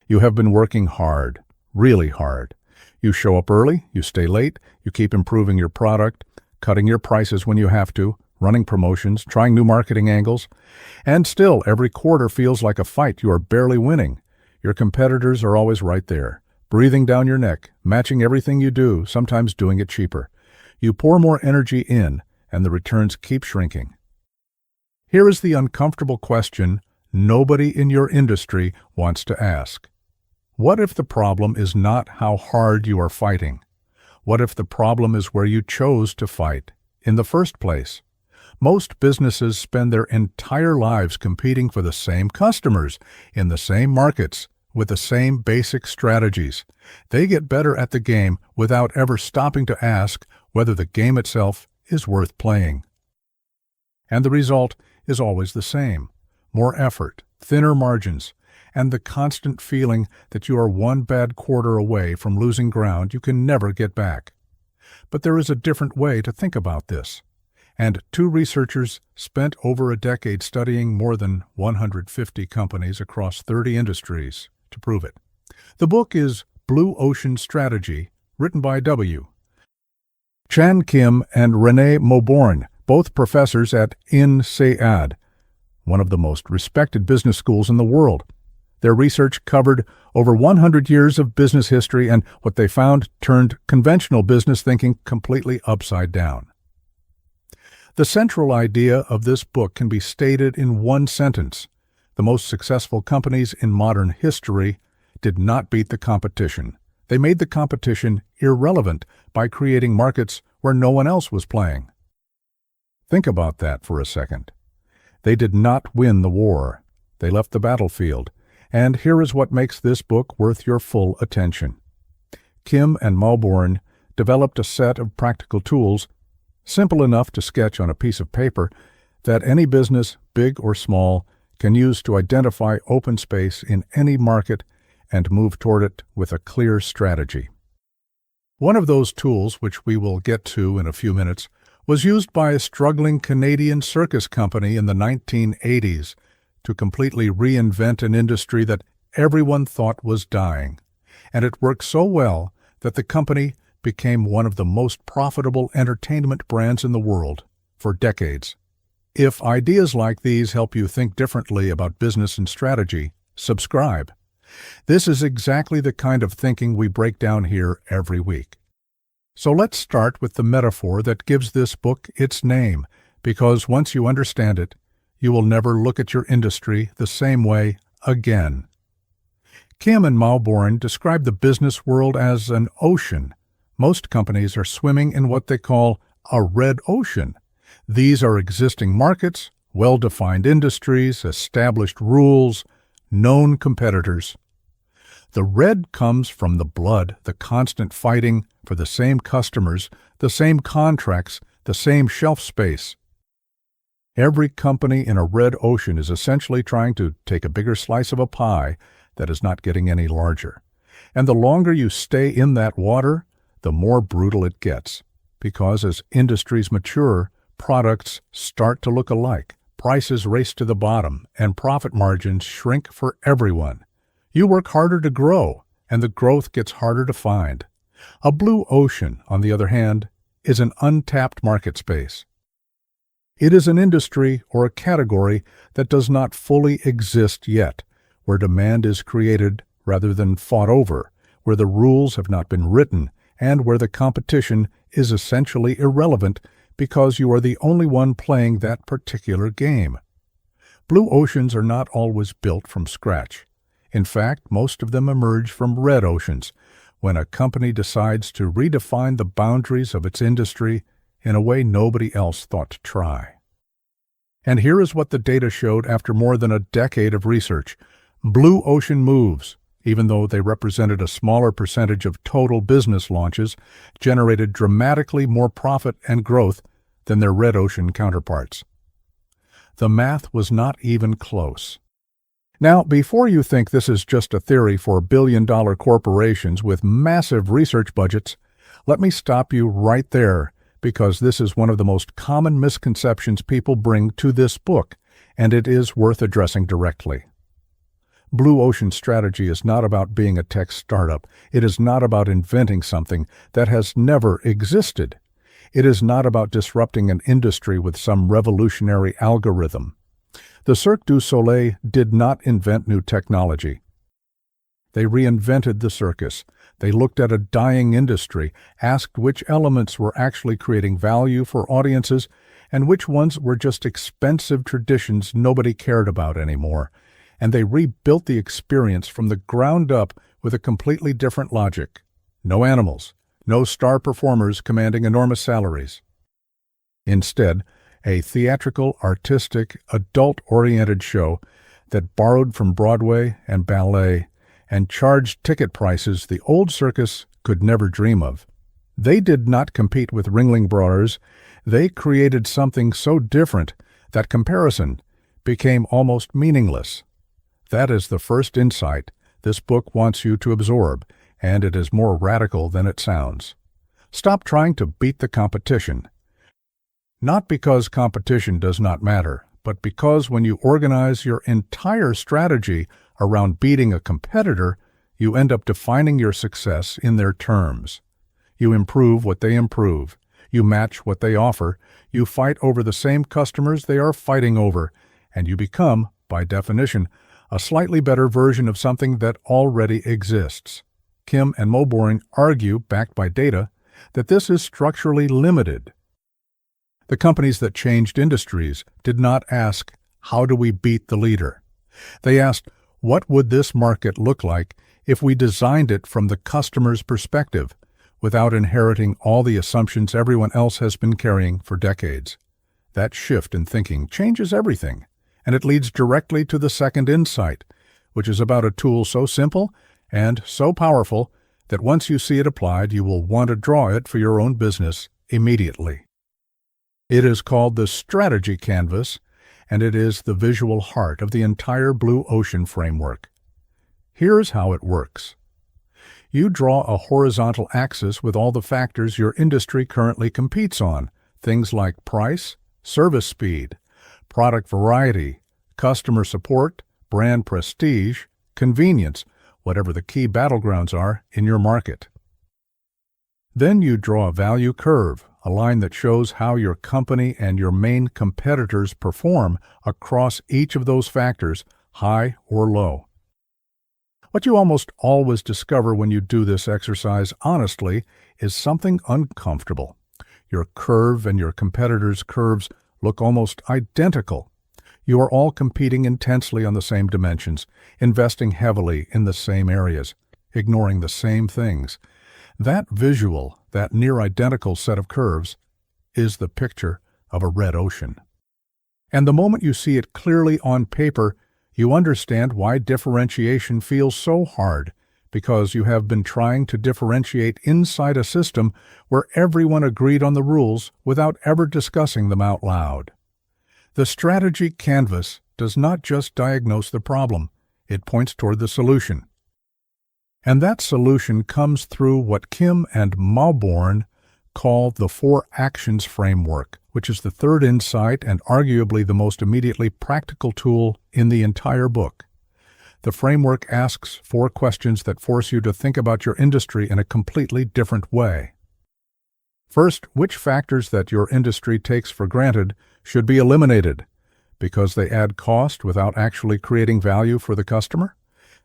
You have been working hard, really hard. You show up early, you stay late, you keep improving your product, cutting your prices when you have to, running promotions, trying new marketing angles, and still every quarter feels like a fight you are barely winning. Your competitors are always right there, breathing down your neck, matching everything you do, sometimes doing it cheaper. You pour more energy in, and the returns keep shrinking. Here is the uncomfortable question nobody in your industry wants to ask. What if the problem is not how hard you are fighting? What if the problem is where you chose to fight in the first place? Most businesses spend their entire lives competing for the same customers, in the same markets, with the same basic strategies. They get better at the game without ever stopping to ask whether the game itself is worth playing. And the result is always the same: more effort, thinner margins, and the constant feeling that you are one bad quarter away from losing ground you can never get back. But there is a different way to think about this, and two researchers spent over a decade studying more than 150 companies across 30 industries to prove it. The book is Blue Ocean Strategy, written by W. Kim and Renée Mauborgne, both professors at INSEAD, one of the most respected business schools in the world. Their research covered over 100 years of business history, and what they found turned conventional business thinking completely upside down. The central idea of this book can be stated in one sentence: the most successful companies in modern history did not beat the competition. They made the competition irrelevant by creating markets where no one else was playing. Think about that for a second. They did not win the war. They left the battlefield. And here is what makes this book worth your full attention. Kim and Mauborgne developed a set of practical tools, simple enough to sketch on a piece of paper, that any business, big or small, can use to identify open space in any market and move toward it with a clear strategy. One of those tools, which we will get to in a few minutes, was used by a struggling Canadian circus company in the 1980s to completely reinvent an industry that everyone thought was dying. And it worked so well that the company became one of the most profitable entertainment brands in the world for decades. If ideas like these help you think differently about business and strategy, subscribe. This is exactly the kind of thinking we break down here every week. So let's start with the metaphor that gives this book its name, because once you understand it, you will never look at your industry the same way again. Kim and Mauborgne describe the business world as an ocean. Most companies are swimming in what they call a red ocean. These are existing markets, well-defined industries, established rules, known competitors. The red comes from the blood, the constant fighting for the same customers, the same contracts, the same shelf space. Every company in a red ocean is essentially trying to take a bigger slice of a pie that is not getting any larger. And the longer you stay in that water, the more brutal it gets. Because as industries mature, products start to look alike, prices race to the bottom, and profit margins shrink for everyone. You work harder to grow, and the growth gets harder to find. A blue ocean, on the other hand, is an untapped market space. It is an industry or a category that does not fully exist yet, where demand is created rather than fought over, where the rules have not been written, and where the competition is essentially irrelevant because you are the only one playing that particular game. Blue oceans are not always built from scratch. In fact, most of them emerge from red oceans, when a company decides to redefine the boundaries of its industry in a way nobody else thought to try. And here is what the data showed after more than a decade of research. Blue ocean moves, even though they represented a smaller percentage of total business launches, generated dramatically more profit and growth than their red ocean counterparts. The math was not even close. Now, before you think this is just a theory for billion-dollar corporations with massive research budgets, let me stop you right there, because this is one of the most common misconceptions people bring to this book, and it is worth addressing directly. Blue Ocean strategy is not about being a tech startup. It is not about inventing something that has never existed. It is not about disrupting an industry with some revolutionary algorithm. The Cirque du Soleil did not invent new technology. They reinvented the circus. They looked at a dying industry, asked which elements were actually creating value for audiences and which ones were just expensive traditions nobody cared about anymore. And they rebuilt the experience from the ground up with a completely different logic. No animals, no star performers commanding enormous salaries. Instead, a theatrical, artistic, adult-oriented show that borrowed from Broadway and ballet and charged ticket prices the old circus could never dream of. They did not compete with Ringling Brothers. They created something so different that comparison became almost meaningless. That is the first insight this book wants you to absorb, and it is more radical than it sounds. Stop trying to beat the competition. Not because competition does not matter, but because when you organize your entire strategy around beating a competitor, you end up defining your success in their terms. You improve what they improve. You match what they offer. You fight over the same customers they are fighting over, and you become, by definition, a slightly better version of something that already exists. Kim and Mauborgne argue, backed by data, that this is structurally limited. The companies that changed industries did not ask, how do we beat the leader? They asked, what would this market look like if we designed it from the customer's perspective, without inheriting all the assumptions everyone else has been carrying for decades? That shift in thinking changes everything, and it leads directly to the second insight, which is about a tool so simple and so powerful that once you see it applied, you will want to draw it for your own business immediately. It is called the Strategy Canvas, and it is the visual heart of the entire Blue Ocean framework. Here's how it works. You draw a horizontal axis with all the factors your industry currently competes on, things like price, service speed, product variety, customer support, brand prestige, convenience, whatever the key battlegrounds are in your market. Then you draw a value curve, a line that shows how your company and your main competitors perform across each of those factors, high or low. What you almost always discover when you do this exercise honestly is something uncomfortable. Your curve and your competitors' curves look almost identical. You are all competing intensely on the same dimensions, investing heavily in the same areas, ignoring the same things. That visual, that near-identical set of curves, is the picture of a red ocean. And the moment you see it clearly on paper, you understand why differentiation feels so hard, because you have been trying to differentiate inside a system where everyone agreed on the rules without ever discussing them out loud. The strategy canvas does not just diagnose the problem, it points toward the solution. And that solution comes through what Kim and Mauborgne call the 4 actions framework, which is the third insight and arguably the most immediately practical tool in the entire book. The framework asks 4 questions that force you to think about your industry in a completely different way. First, which factors that your industry takes for granted should be eliminated because they add cost without actually creating value for the customer?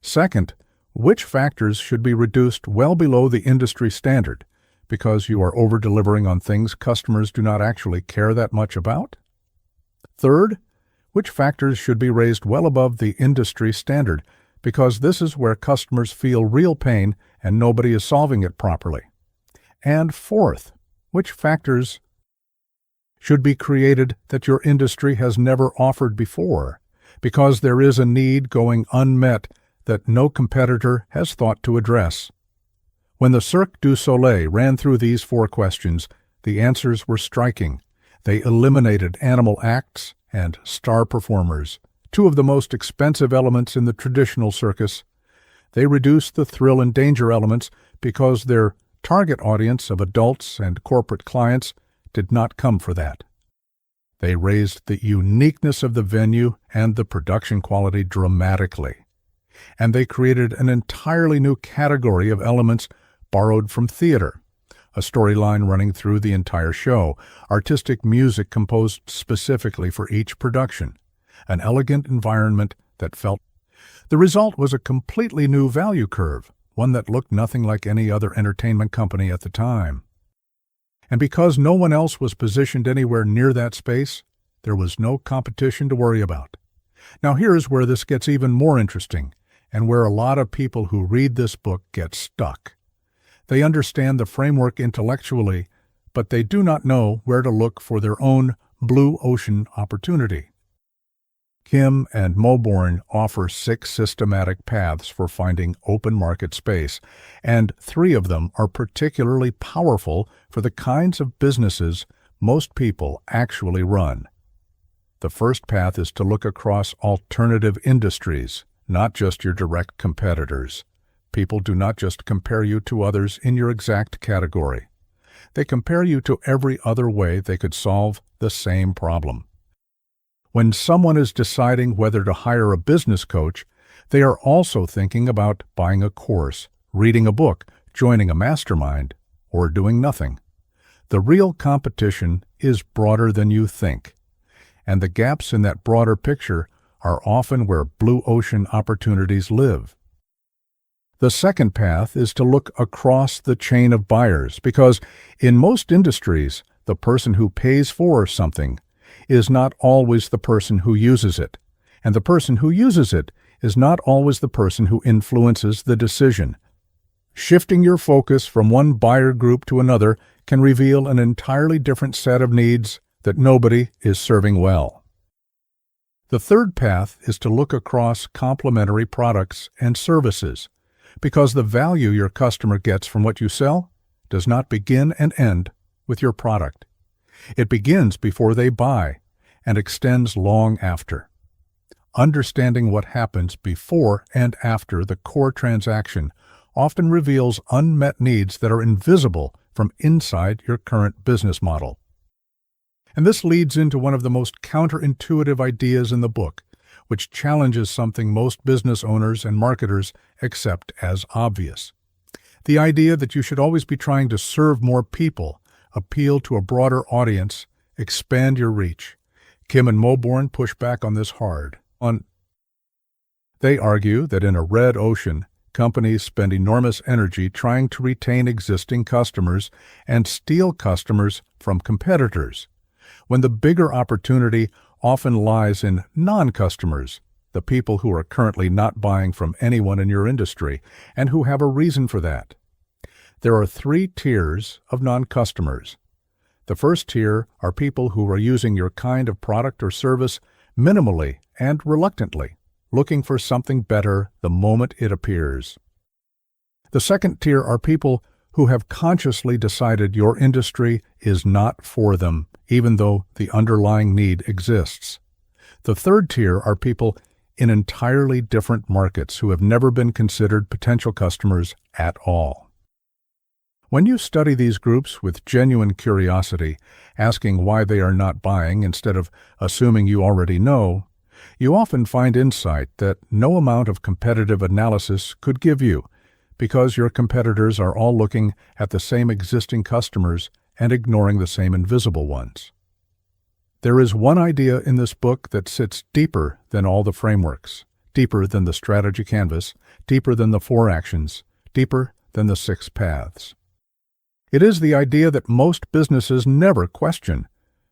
Second, which factors should be reduced well below the industry standard because you are over-delivering on things customers do not actually care that much about? Third, which factors should be raised well above the industry standard because this is where customers feel real pain and nobody is solving it properly? And fourth, which factors should be created that your industry has never offered before because there is a need going unmet that no competitor has thought to address? When the Cirque du Soleil ran through these 4 questions, the answers were striking. They eliminated animal acts and star performers, 2 of the most expensive elements in the traditional circus. They reduced the thrill and danger elements because their target audience of adults and corporate clients did not come for that. They raised the uniqueness of the venue and the production quality dramatically. And they created an entirely new category of elements borrowed from theater, a storyline running through the entire show, artistic music composed specifically for each production, an elegant environment that felt. The result was a completely new value curve, one that looked nothing like any other entertainment company at the time. And because no one else was positioned anywhere near that space, there was no competition to worry about. Now here's where this gets even more interesting, and where a lot of people who read this book get stuck. They understand the framework intellectually, but they do not know where to look for their own blue ocean opportunity. Kim and Mauborgne offer 6 systematic paths for finding open market space, and 3 of them are particularly powerful for the kinds of businesses most people actually run. The first path is to look across alternative industries, not just your direct competitors. People do not just compare you to others in your exact category. They compare you to every other way they could solve the same problem. When someone is deciding whether to hire a business coach, they are also thinking about buying a course, reading a book, joining a mastermind, or doing nothing. The real competition is broader than you think, and the gaps in that broader picture are often where blue ocean opportunities live. The second path is to look across the chain of buyers, because in most industries, the person who pays for something is not always the person who uses it, and the person who uses it is not always the person who influences the decision. Shifting your focus from one buyer group to another can reveal an entirely different set of needs that nobody is serving well. The third path is to look across complementary products and services, because the value your customer gets from what you sell does not begin and end with your product. It begins before they buy and extends long after. Understanding what happens before and after the core transaction often reveals unmet needs that are invisible from inside your current business model. And this leads into one of the most counterintuitive ideas in the book, which challenges something most business owners and marketers accept as obvious. The idea that you should always be trying to serve more people, appeal to a broader audience, expand your reach. Kim and Mauborgne push back on this hard. They argue that in a red ocean, companies spend enormous energy trying to retain existing customers and steal customers from competitors, when the bigger opportunity often lies in non-customers, the people who are currently not buying from anyone in your industry and who have a reason for that. There are 3 tiers of non-customers. The first tier are people who are using your kind of product or service minimally and reluctantly, looking for something better the moment it appears. The second tier are people who have consciously decided your industry is not for them, even though the underlying need exists. The third tier are people in entirely different markets who have never been considered potential customers at all. When you study these groups with genuine curiosity, asking why they are not buying instead of assuming you already know, you often find insight that no amount of competitive analysis could give you, because your competitors are all looking at the same existing customers and ignoring the same invisible ones. There is one idea in this book that sits deeper than all the frameworks, deeper than the strategy canvas, deeper than the 4 actions, deeper than the 6 paths. It is the idea that most businesses never question,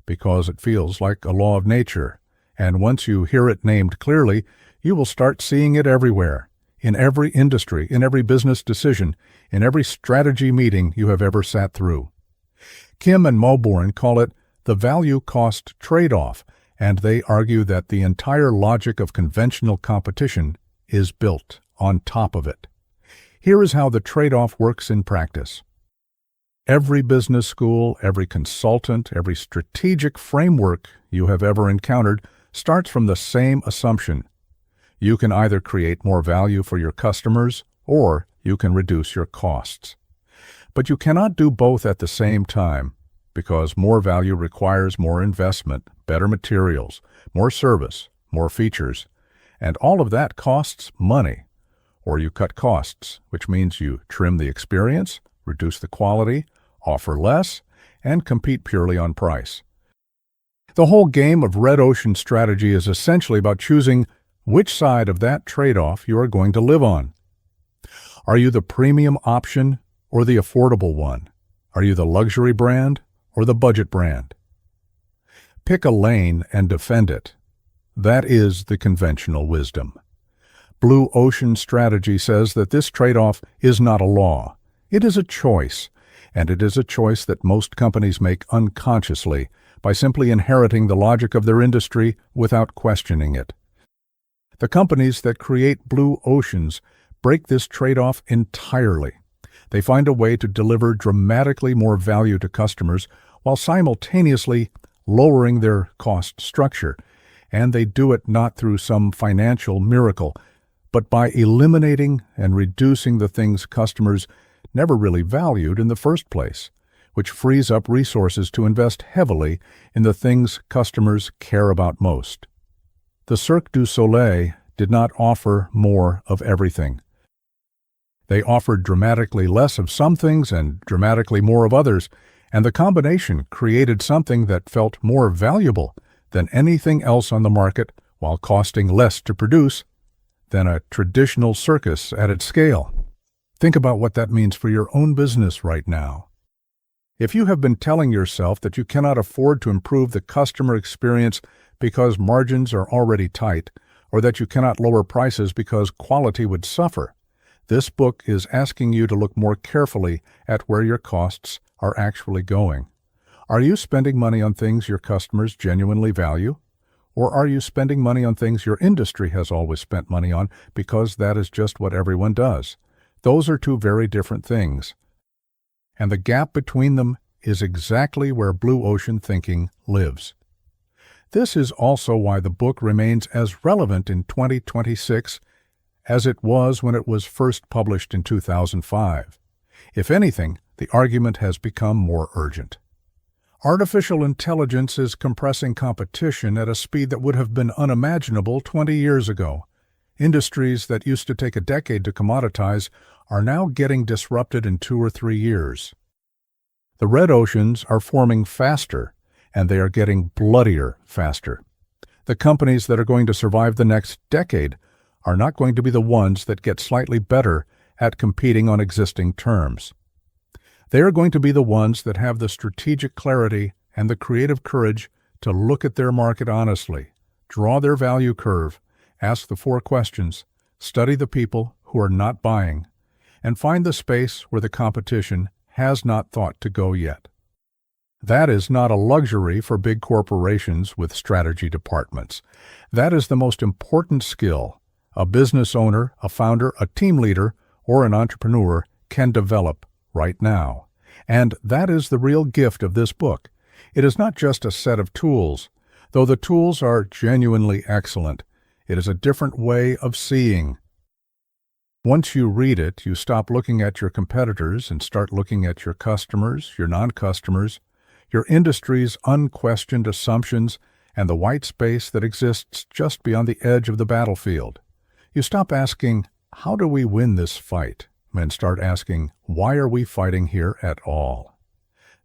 because it feels like a law of nature, and once you hear it named clearly, you will start seeing it everywhere, in every industry, in every business decision, in every strategy meeting you have ever sat through. Kim and Mauborgne call it the value-cost trade-off, and they argue that the entire logic of conventional competition is built on top of it. Here is how the trade-off works in practice. Every business school, every consultant, every strategic framework you have ever encountered starts from the same assumption. You can either create more value for your customers or you can reduce your costs. But you cannot do both at the same time, because more value requires more investment, better materials, more service, more features, and all of that costs money. or you cut costs, which means you trim the experience, reduce the quality, offer less, and compete purely on price. The whole game of red ocean strategy is essentially about choosing which side of that trade-off you are going to live on. Are you the premium option or the affordable one? Are you the luxury brand or the budget brand? Pick a lane and defend it. That is the conventional wisdom. Blue ocean strategy says that this trade-off is not a law. It is a choice, and it is a choice that most companies make unconsciously by simply inheriting the logic of their industry without questioning it. The companies that create blue oceans break this trade-off entirely. They find a way to deliver dramatically more value to customers while simultaneously lowering their cost structure, and they do it not through some financial miracle, but by eliminating and reducing the things customers never really valued in the first place, which frees up resources to invest heavily in the things customers care about most. The Cirque du Soleil did not offer more of everything. They offered dramatically less of some things and dramatically more of others, and the combination created something that felt more valuable than anything else on the market while costing less to produce than a traditional circus at its scale. Think about what that means for your own business right now. If you have been telling yourself that you cannot afford to improve the customer experience because margins are already tight, or that you cannot lower prices because quality would suffer, this book is asking you to look more carefully at where your costs are actually going. Are you spending money on things your customers genuinely value? Or are you spending money on things your industry has always spent money on because that is just what everyone does? Those are two very different things. And the gap between them is exactly where blue ocean thinking lives. This is also why the book remains as relevant in 2026 as it was when it was first published in 2005. If anything, the argument has become more urgent. Artificial intelligence is compressing competition at a speed that would have been unimaginable 20 years ago. Industries that used to take a decade to commoditize are now getting disrupted in 2 or 3 years. The red oceans are forming faster, and they are getting bloodier faster. The companies that are going to survive the next decade are not going to be the ones that get slightly better at competing on existing terms. They are going to be the ones that have the strategic clarity and the creative courage to look at their market honestly, draw their value curve, ask the 4 questions, study the people who are not buying, and find the space where the competition has not thought to go yet. That is not a luxury for big corporations with strategy departments. That is the most important skill a business owner, a founder, a team leader, or an entrepreneur can develop right now. And that is the real gift of this book. It is not just a set of tools, though the tools are genuinely excellent. It is a different way of seeing. Once you read it, you stop looking at your competitors and start looking at your customers, your non-customers, your industry's unquestioned assumptions, and the white space that exists just beyond the edge of the battlefield. You stop asking, how do we win this fight? And start asking, why are we fighting here at all?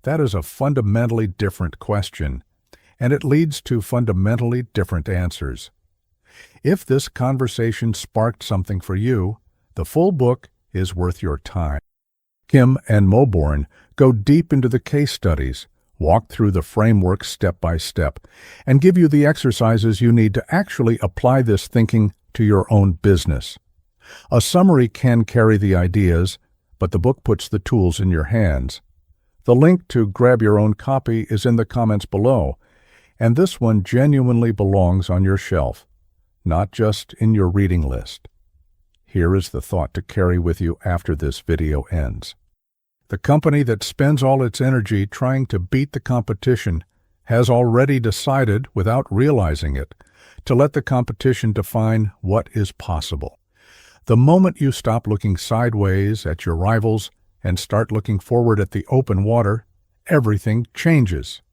That is a fundamentally different question, and it leads to fundamentally different answers. If this conversation sparked something for you, the full book is worth your time. Kim and Mauborgne go deep into the case studies, walk through the framework step by step, and give you the exercises you need to actually apply this thinking to your own business. A summary can carry the ideas, but the book puts the tools in your hands. The link to grab your own copy is in the comments below, and this one genuinely belongs on your shelf, not just in your reading list. Here is the thought to carry with you after this video ends. The company that spends all its energy trying to beat the competition has already decided, without realizing it, to let the competition define what is possible. The moment you stop looking sideways at your rivals and start looking forward at the open water, everything changes.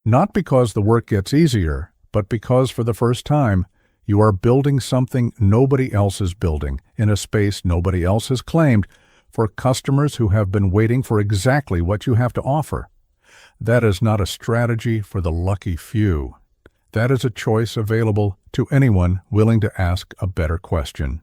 Not because the work gets easier, but because for the first time, You are building something nobody else is building, in a space nobody else has claimed, for customers who have been waiting for exactly what you have to offer. That is not a strategy for the lucky few. That is a choice available to anyone willing to ask a better question.